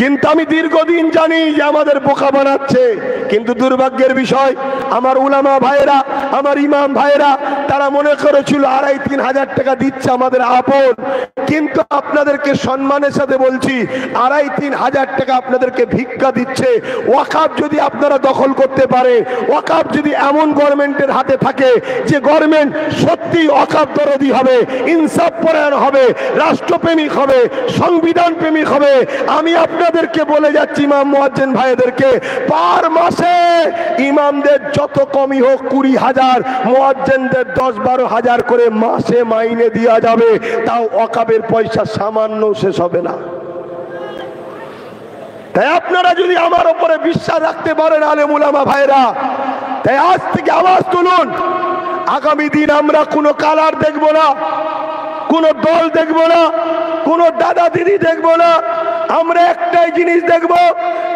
কিন্তু আমি দীর্ঘদিন জানি যে আমাদের বোকা বানাচ্ছে। কিন্তু দুর্ভাগ্যের বিষয়, আমার উলামা ভাইয়েরা, আমার ইমাম ভাইয়েরা, তারা মনে করেছিল 2,5-3 হাজার টাকা দিচ্ছে আমাদের আপন। কিন্তু আপনাদেরকে সম্মানের সাথে বলছি, 2,5-3 হাজার টাকা আপনাদেরকে ভিক্ষা দিচ্ছে। ওয়াকাফ যদি আপনারা দখল করতে পারে, ওয়াকাফ যদি এমন গভর্নমেন্টের হাতে থাকে যে গভর্নমেন্ট সত্যি ওয়াকাফ দরদি হবে, ইনসাফ পরায়ণ হবে, রাষ্ট্রপ্রেমিক হবে, সংবিধান প্রেমিক হবে, আমি আপনাদেরকে বলে যাচ্ছি ইমাম মুয়াজ্জিন ভাইদেরকে, পার মাসে ইমামদের যত কমই হোক 20,000, মুয়াজ্জিনদের 10-12 হাজার করে মাসে মাইনে দেওয়া যাবে। তাও ওয়াকাফের পয়সা সামান্য শেষ হবে না। তাই আপনারা যদি আমার উপরে বিশ্বাস রাখতে পারেন আলেম উলামা ভাইরা, তাই আজ থেকে আওয়াজ তুলুন। আগামী দিন আমরা কোনো কালার দেখব না, কোনো দল দেখব না, কোনো দাদা দিদি দেখব না। আমরা একটাই জিনিস দেখব,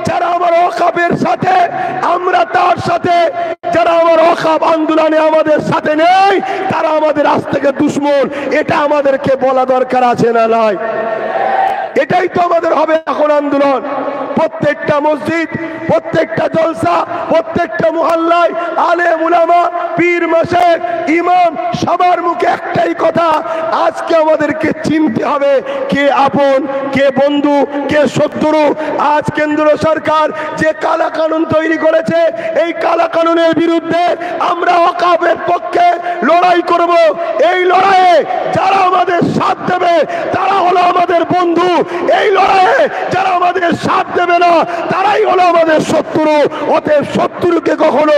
যারা আমার ওয়াকাফের সাথে আমরা তার সাথে, যারা আমার ওয়াকাফ আন্দোলনে আমাদের সাথে নেই তারা আমাদের আজ থেকে দুশমন। এটা আমাদেরকে বলা দরকার আছে না নাই? এটাই তো আমাদের হবে এখন আন্দোলন। প্রত্যেকটা মসজিদ, প্রত্যেকটা জলসা, প্রত্যেকটা মহল্লায় আলেম উলামা, পীর মাশায়েখ, ইমাম সবার মুখে একটাই কথা, আজকে আমাদেরকে চিনতে হবে কে আপন, কে বন্ধু, কে শত্রু। আজ কেন্দ্র সরকার যে কালা কানুন তৈরি করেছে, এই কালা কানুনের বিরুদ্ধে আমরা ওয়াকাফের পক্ষে লড়াই করব। এই লড়াইয়ে যারা আমাদের সাথ দেবে তারা হলো আমাদের বন্ধু। এই লড়াইয়ে যারা আমাদের সাথ দেবে না তারাই হলো আমাদের শত্রু। অতএব শত্রুকে কখনো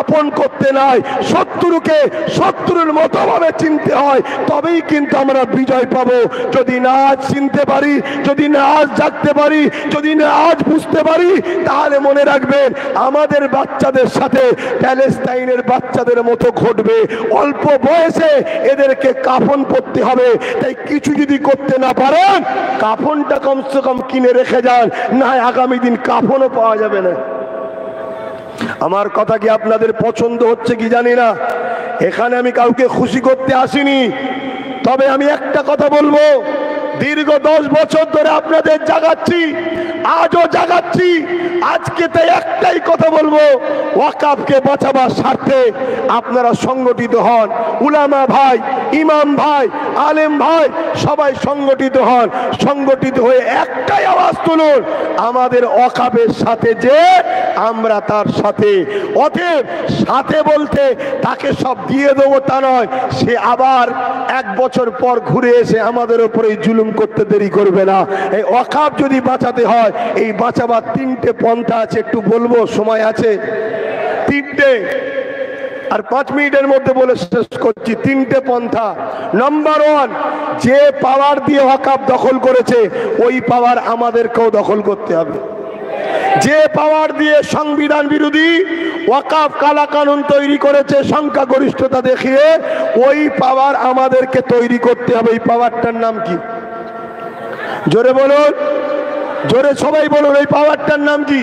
আপন করতে নাই, শত্রুকে শত্রুর মতো ভাবে চিনতে হয়, তবেই কিন্তু আমরা বিজয় পাবো। যদি না আজ চিনতে পারি, যদি না আজ জাগতে পারি, যদি না আজ বুঝতে পারি, তাহলে মনে রাখবেন আমাদের বাচ্চাদের সাথে প্যালেস্তাইনের বাচ্চাদের মতো ঘটবে। অল্প বয়সে এদেরকে কাফন পরতে হবে। তাই কিছু যদি করতে না পারেন, কাফনটা কমসে কম কিনে রেখে যান, না আগামী দিন কাফনও পাওয়া যাবে না। আমার কথা কি আপনাদের পছন্দ হচ্ছে কি জানি না। এখানে আমি কাউকে খুশি করতে আসিনি, তবে আমি একটা কথা বলবো, দীর্ঘ 10 বছর ধরে আপনাদের জাগাচ্ছি, আজও জাগাচ্ছি। আজকে তাই একটাই কথা বলবো, ওয়াকাফকে বাঁচাবার স্বার্থে আপনারা সংগঠিত হন। উলামা ভাই, ইমাম ভাই, আলেম ভাই সবাই সংগঠিত হন। সংগঠিত হয়ে একটাই আওয়াজ তুলুন, আমাদের ওয়াকাফের সাথে যে আমরা তার সাথে। অতএব সাথে বলতে তাকে সব দিয়ে দেবো তা নয়, সে আবার 1 বছর পর ঘুরে এসে আমাদের উপরে জুলুম করতে দেরি করবে না। এই ওয়াকাফ যদি বাঁচাতে হয়, এই বাঁচাবার 3টে পন্থা আছে, একটু বলবো, সময় আছে? 3টে, আর 5 মিনিটের মধ্যে বলে শেষ করছি। 3টে পন্থা। নাম্বার 1, যে পাওয়ার দিয়ে ওয়াকাফ দখল করেছে ওই পাওয়ার আমাদেরকেও দখল করতে হবে। যে পাওয়ার দিয়ে সংবিধান বিরোধী ওয়াকাফ কালা কানুন তৈরি করেছে সংখ্যাগরিষ্ঠতা দেখিয়ে, ওই পাওয়ার আমাদেরকে তৈরি করতে হবে। এই পাওয়ারটার নাম কি? জোরে বলুন, জোরে সবাই বলুন, এই পাওয়ারটার নাম কি?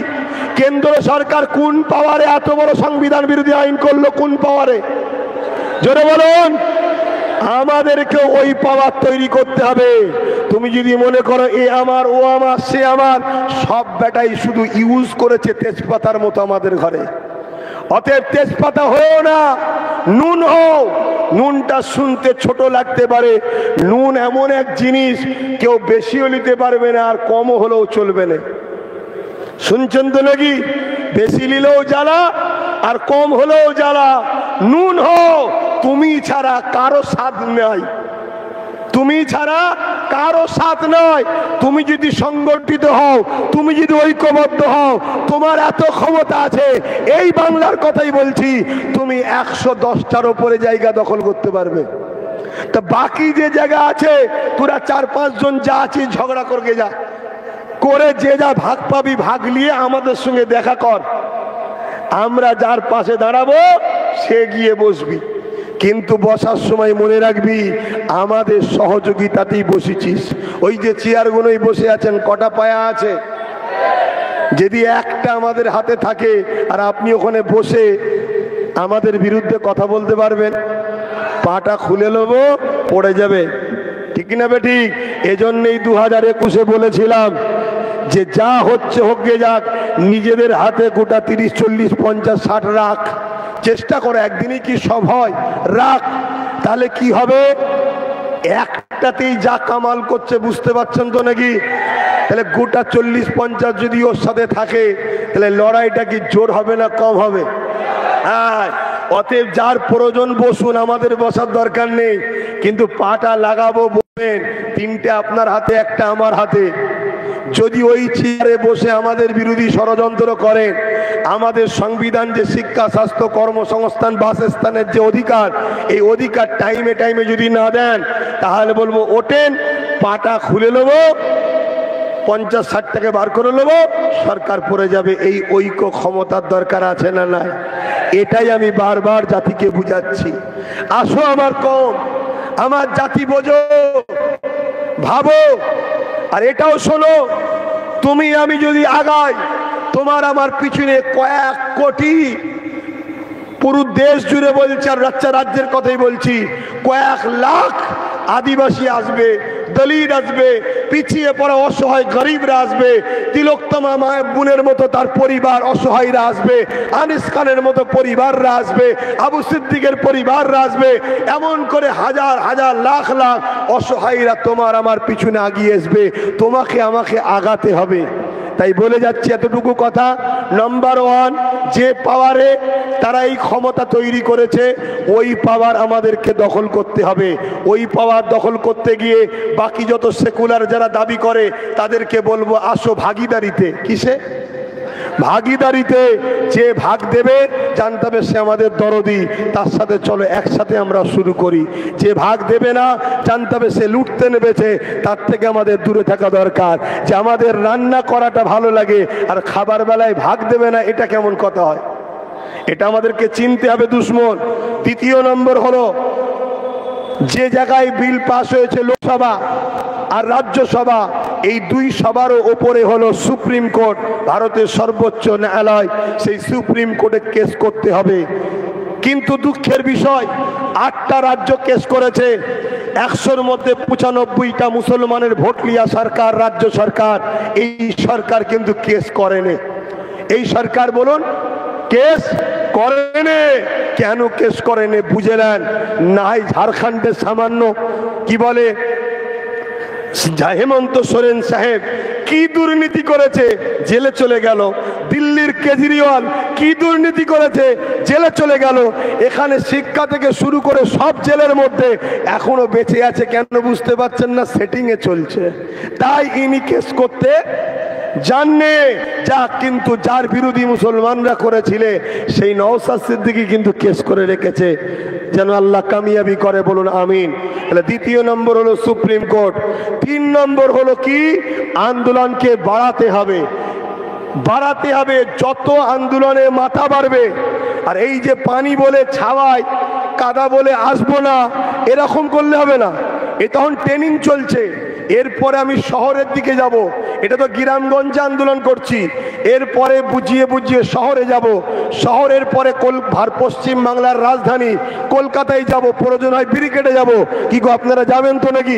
কেন্দ্র সরকার কোন পাওয়ারে এত বড় সংবিধান বিরোধী আইন করলো? কোন পাওয়ারে? জোরে বলুন। আমাদেরকে ওই পাওয়ার তৈরি করতে হবে। তুমি যদি মনে করো এ আমার, ও আমার, সে আমার, সব বেটাই শুধু ইউজ করেছে তেজপাতার মতো আমাদের ঘরে। অতএব তেজপাতা হয়েও না, নুন হও। নুনটা শুনতে ছোট লাগতে পারে, নুন এমন এক জিনিস কেউ বেশিও নিতে পারবে না আর কমও হলেও চলবে না। শুনছেন তো নাকি? বেশি নিলেও জ্বালা আর কম হলেও জ্বালা। নুন হও, তুমি ছাড়া কারো স্বাদ নাই, তুমি ছাড়া কারো সাথ নয়। তুমি যদি সংগঠিত হও, তুমি যদি ঐক্যবদ্ধ হও, তোমার এত ক্ষমতা আছে, এই বাংলার কথাই বলছি, তুমি 110টার উপরে জায়গা দখল করতে পারবে। তা বাকি যে জায়গা আছে, তোরা 4-5 জন যা আছিস ঝগড়া করকে যা করে, যে যা ভাগ পাবি ভাগ নিয়ে আমাদের সঙ্গে দেখা কর। আমরা যার পাশে দাঁড়াবো সে গিয়ে বসবি, কিন্তু বসার সময় মনে রাখবি আমাদের সহযোগিতাতেই বসেছিস। ওই যে চেয়ারগুলোই বসে আছেন, কটা পায়া আছে? যদি একটা আমাদের হাতে থাকে আর আপনি ওখানে বসে আমাদের বিরুদ্ধে কথা বলতে পারবেন, পাটা খুলে নেব, পড়ে যাবে। ঠিক না বে ঠিক? এজন্যই 2021-এ বলেছিলাম যে যা হচ্ছে হোক গে যাক, নিজেদের হাতে গোটা 30, 40, 50, 60 রাখ, চেষ্টা করে একদিনই কি সব হয়, রাখ। তাহলে কি হবে, একটাতেই যা কামাল করছে, বুঝতে পারছেন তো নাকি? তাহলে গোটা 40-50 যদি ওর সাথে থাকে, তাহলে লড়াইটা কি জোর হবে না কম হবে? হ্যাঁ, অতএব যার প্রয়োজন বসুন, আমাদের বসার দরকার নেই, কিন্তু পাটা লাগাবো বলবেন, 3টে আপনার হাতে, একটা আমার হাতে। যদি ওই চেয়ারে বসে আমাদের বিরোধী ষড়যন্ত্র করেন, আমাদের সংবিধান যে শিক্ষা, স্বাস্থ্য, কর্মসংস্থান, বাসস্থানের যে অধিকার, এই অধিকার টাইমে টাইমে যদি না দেন, তাহলে বলবো ওঠেন, পাটা খুলে নেবো, 50-60টাকে বার করে নেবো, সরকার পড়ে যাবে। এই ঐক্য ক্ষমতার দরকার আছে না নাই? এটাই আমি বারবার জাতিকে বুঝাচ্ছি। আসো আমার কম, আমার জাতি বোঝো, ভাবো, আর এটাও শোনো, তুমি আমি যদি আগাই, তোমার আমার পিছনে কয়েক কোটি, পুরো দেশ জুড়ে বলছি, আর রাজ্যের কথাই বলছি, কয়েক লাখ আদিবাসী আসবে, দলিত আসবে, পিছিয়ে পড়া অসহায় গরিবরা আসবে, তিলোত্তমা মায়ের বোনের মতো তার পরিবার অসহায়রা আসবে, আনিস খানের মতো পরিবাররা আসবে, আবু সিদ্দিকের পরিবাররা আসবে, এমন করে হাজার হাজার লাখ লাখ অসহায়রা তোমার আমার পিছনে আগিয়ে আসবে। তোমাকে আমাকে আগাতে হবে। তাই বলে যাচ্ছি এতটুকু কথা, নাম্বার 1, যে পাওয়ারে তারা এই ক্ষমতা তৈরি করেছে, ওই পাওয়ার আমাদেরকে দখল করতে হবে। ওই পাওয়ার দখল করতে গিয়ে বাকি যত সেকুলার যারা দাবি করে, তাদেরকে বলবো আসো ভাগিদারিতে। কিসে? ভাগিদারিতে। যে ভাগ দেবে জানতে হবে সে আমাদের দরদি, তার সাথে চলো একসাথে আমরা শুরু করি। যে ভাগ দেবে না, জানতে হবে সে লুটতে নেমেছে, তার থেকে আমাদের দূরে থাকা দরকার। যে আমাদের রান্না করাটা ভালো লাগে আর খাবার বেলায় ভাগ দেবে না, এটা কেমন কথা হয়? এটা আমাদেরকে চিনতে হবে দুশ্মন। দ্বিতীয় নম্বর হলো, যে জায়গায় বিল পাস হয়েছে লোকসভা আর রাজ্যসভা, এই দুই সভারও ওপরে হলো সুপ্রিম কোর্ট, ভারতের সর্বোচ্চ ন্যায়ালয়। সেই সুপ্রিম কোর্টে কেস করতে হবে। কিন্তু দুঃখের বিষয়, 8টা রাজ্য কেস করেছে, 100-র মধ্যে 95টা মুসলমানের ভোট লিয়া সরকার, রাজ্য সরকার। এই সরকার কিন্তু কেস করেনি। এই সরকার বলুন, কেস করেনি। কেন কেস করেনি বুঝে নেন। নাই ঝাড়খণ্ডের সামান্য কি বলে হেমন্ত সোরেন সাহেব কি দুর্নীতি করেছে, জেলে চলে গেল। দিল্লির কেজরিওয়াল কি দুর্নীতি করেছে, জেলে চলে গেল। এখানে শিক্ষা থেকে শুরু করে সব জেলের মধ্যে এখনো বেঁচে আছে। কেন বুঝতে পারছেন না? সেটিং এ চলছে। তাই ইনি কেস করতে জাননে যা, কিন্তু যার বিরোধী মুসলমানরা করেছিলে সেই নওশাদ সিদ্দিকী কিন্তু কেস করে রেখেছে। যেন আল্লাহ কামিয়াবি করে, বলুন আমিন। তাহলে দ্বিতীয় নম্বর হলো সুপ্রিম কোর্ট। 3 নম্বর হলো কি, আন্দোলনকে বাড়াতে হবে, বাড়াতে হবে। যত আন্দোলনে মাথা বাড়বে, আর এই যে পানি বলে ছাওয়ায়, কাদা বলে আসবো না, এরকম করলে হবে না। এ তখন ট্রেনিং চলছে। এরপরে আমি শহরের দিকে যাব, এটা তো গ্রামগঞ্জে আন্দোলন করছি। এরপরে বুঝিয়ে বুঝিয়ে শহরে যাব, শহরের পরে পশ্চিম বাংলার রাজধানী কলকাতায় যাব, প্রয়োজন হয় ব্রিগেডে যাব। কি গো, আপনারা যাবেন তো নাকি?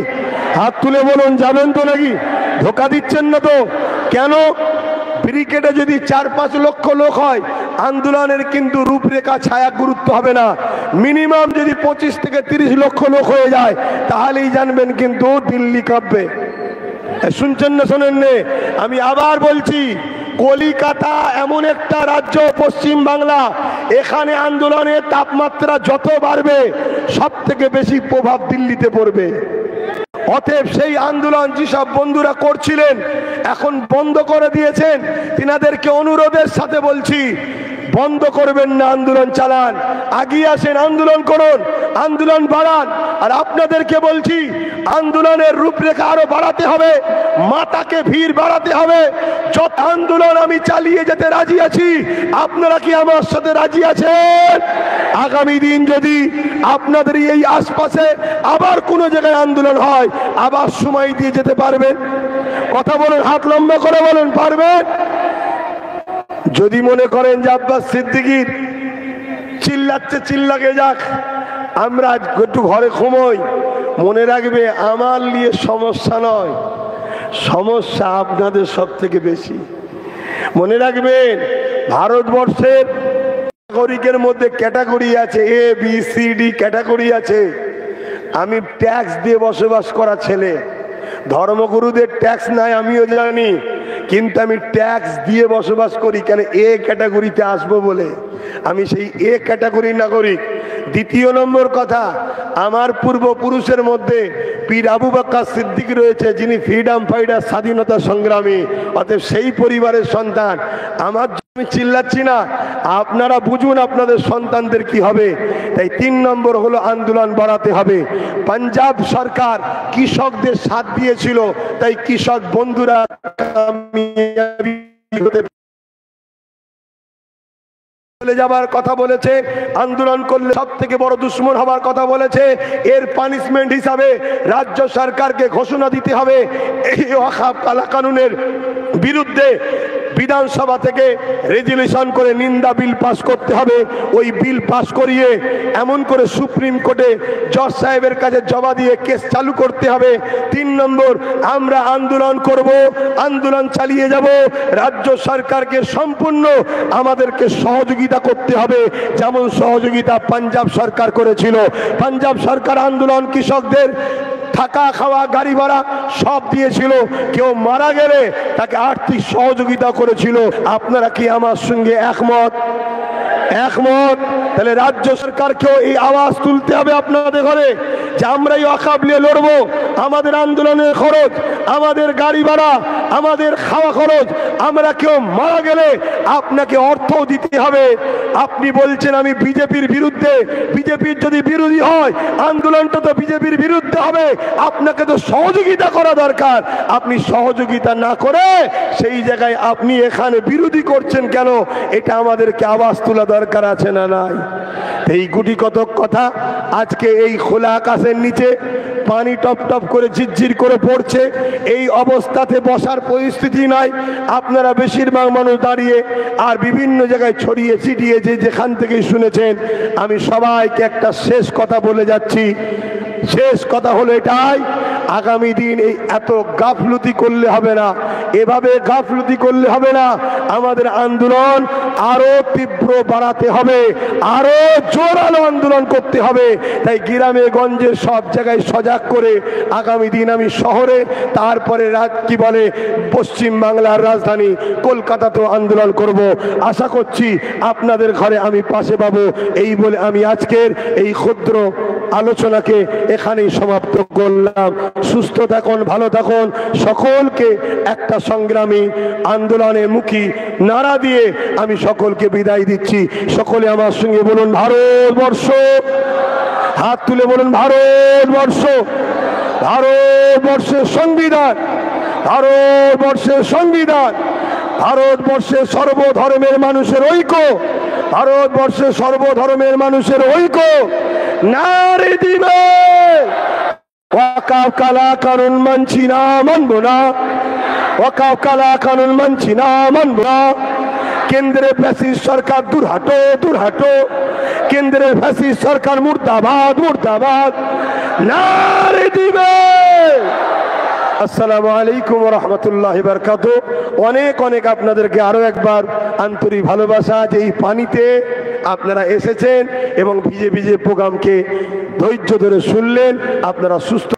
হাত তুলে বলুন, যাবেন তো নাকি? ধোকা দিচ্ছেন না তো? কেন? ব্রিগেডে যদি 4-5 লক্ষ লোক হয়, আন্দোলনের কিন্তু রূপরেখা ছায়া গুরুত্ব হবে না। মিনিমাম যদি 25 থেকে 30 লক্ষ লোক হয়ে যায়, তাহলেই জানবেন কিন্তু দিল্লি কাঁপবে। শুনছেন না শোনেন নে? আমি আবার বলছি, কলিকাতা এমন একটা রাজ্য, পশ্চিম বাংলা, এখানে আন্দোলনের তাপমাত্রা যত বাড়বে, সব থেকে বেশি প্রভাব দিল্লিতে পড়বে। অতএব সেই আন্দোলন যেসব বন্ধুরা করছিলেন এখন বন্ধ করে দিয়েছেন, তিনাদেরকে অনুরোধের সাথে বলছি, বন্ধ করবেন না, আন্দোলন চালান, আগিয়ে আসেন, আন্দোলন করুন, আন্দোলন বাড়ান। আর আপনাদেরকে বলছি, আন্দোলনের রূপরেখা আরো বাড়াতে হবে, মাতাকে ভিড় বাড়াতে হবে। যত আন্দোলন আমি চালিয়ে যেতে রাজি আছি, আপনারা কি আমার সাথে রাজি আছেন? আগামী দিন যদি আপনাদের এই আশপাশে আবার কোনো জায়গায় আন্দোলন হয়, আবার সময় দিয়ে যেতে পারবেন? কথা বলুন, হাত লম্বা করে বলুন, পারবেন? যদি মনে করেন যে আব্বাস সিদ্দিকীর চিল্লাচ্ছে, চিল্লাকে যাক, আমরা একটু ঘরে ঘুমোই, মনে রাখবে আমার নিয়ে সমস্যা নয়, সমস্যা আপনাদের সব থেকে বেশি। মনে রাখবেন, ভারতবর্ষের নাগরিকের মধ্যে ক্যাটাগরি আছে, A B C D category আছে। আমি ট্যাক্স দিয়ে বসবাস করা ছেলে, ধর্মগুরুদের ট্যাক্স নাই আমিও জানি, কিন্তু আমি ট্যাক্স দিয়ে বসবাস করি কেন? এ ক্যাটাগরিতে আসবো বলে। আমি সেই এ ক্যাটাগরির নাগরিক। দ্বিতীয় নম্বর কথা, আমার পূর্বপুরুষের মধ্যে পীর আবু বকর সিদ্দিক রয়েছে, যিনি ফ্রিডম ফাইটার, স্বাধীনতা সংগ্রামী। অতএব সেই পরিবারের সন্তান। আমার আমি চিল্লাচ্ছি না, আপনারা বুঝুন আপনাদের সন্তানদের কি হবে। তাই 3 নম্বর হলো আন্দোলন বাড়াতে হবে। পাঞ্জাব সরকার কৃষকদের সাথ দিয়েছিল, তাই কৃষক বন্ধুরা চলে যাবার কথা বলেছে, আন্দোলন করলে সব থেকে বড় দুশ্মন হবার কথা বলেছে। এর পানিশমেন্ট হিসাবে রাজ্য সরকারকে ঘোষণা দিতে হবে এই ওয়াকফ কালাকানুনের বিরুদ্ধে বিধানসভা থেকে রেজুলেশন করে নিন্দা বিল পাস করতে হবে। ওই বিল পাস করিয়ে এমন করে সুপ্রিম কোর্টে জজ সাহেবের কাছে জমা দিয়ে কেস চালু করতে হবে। 3 নম্বর, আমরা আন্দোলন করব, আন্দোলন চালিয়ে যাব। রাজ্য সরকারকে সম্পূর্ণ আমাদেরকে সহযোগিতা করতে হবে, যেমন সহযোগিতা পাঞ্জাব সরকার করেছিল। পাঞ্জাব সরকার আন্দোলন কৃষকদের থাকা খাওয়া গাড়ি ভাড়া সব দিয়েছিল। কেউ মারা গেলে তাকে আর্থিক সহযোগিতা করেছিল। আপনারা কি আমার সঙ্গে একমত? একমত? তাহলে রাজ্য সরকারকেও এই আওয়াজ তুলতে হবে আপনাদের ঘরে যে আমরাই ওয়াকফ নিয়ে লড়বো। আমাদের আন্দোলনের খরচ, আমাদের গাড়ি ভাড়া, আমাদের খাওয়া খরচ, আমরা কেউ মারা গেলে আপনাকে অর্থ দিতে হবে। আপনি বলছেন আমি বিজেপির বিরুদ্ধে, বিজেপির যদি বিরোধী হয় আন্দোলনটা তো বিজেপির বিরুদ্ধে হবে, আপনাকে তো সহযোগিতা করা দরকার। আপনি সহযোগিতা না করে সেই জায়গায় আপনি এখানে বিরোধী করছেন কেন? এটা আমাদেরকে আওয়াজ তোলা দরকার আছে না নাই? এই গুটি কতক কথা আজকে এই খোলা আকাশের নিচে পানি টপ টপ করে ঝিরঝির করে পড়ছে, এই অবস্থাতে বসার পরিস্থিতি নাই। আপনারা বেশিরভাগ মানুষ দাঁড়িয়ে আর বিভিন্ন জায়গায় ছড়িয়ে ছিটিয়ে যেখান থেকেই শুনেছেন। আমি সবাইকে একটা শেষ কথা বলে যাচ্ছি। শেষ কথা হলো এটাই, আগামী দিন এই এত গাফলতি করলে হবে না, এভাবে গাফলতি করলে হবে না। আমাদের আন্দোলন আরো তীব্র বাড়াতে হবে, আরো জোরালো আন্দোলন করতে হবে। তাই গ্রামে গঞ্জে সব জায়গায় সজাগ করে আগামী দিন আমি শহরে, তারপরে কি বলে পশ্চিম বাংলার রাজধানী কলকাতাতেও আন্দোলন করব। আশা করছি আপনাদের ঘরে আমি পাশে পাবো। এই বলে আমি আজকের এই ক্ষুদ্র আলোচনাকে এখানেই সমাপ্ত করলাম। সুস্থ থাকুন, ভালো থাকুন। সকলকে একটা সংগ্রামী আন্দোলনে মুখী নারা দিয়ে আমি সকলকে বিদায় দিচ্ছি। সকলে আমার সঙ্গে বলুন ভারতবর্ষ। হাত তুলে বলুন ভারতবর্ষ। ভারতবর্ষের সংবিধান, ভারতবর্ষের সংবিধান, ভারতবর্ষের সর্বধর্মের মানুষের ঐক্য, ভারতবর্ষের সর্বধর্মের মানুষের ঐক্য। নারে দিবে ওয়াকফ কালা কানুন মানছি না, মানবো না। ওয়াকফ কালা কানুন মানছি না, মানবো না। কেন্দ্রে ফ্যাসিস্ট সরকার দূর হাটো, দূর হাটো। কেন্দ্রের ফ্যাসিস্ট সরকার মুর্দাবাদ, মুর্দাবাদ। নারে দিবে। আসসালামু আলাইকুম ওয়া রাহমাতুল্লাহি ওয়া বারাকাতুহু। অনেক অনেক আপনাদেরকে আরো একবার আন্তরিক ভালোবাসা যে এই পানিতে আপনারা এসেছেন এবং ভিজে ভিজে প্রোগ্রামকে ধৈর্য ধরে শুনলেন। আপনারা সুস্থ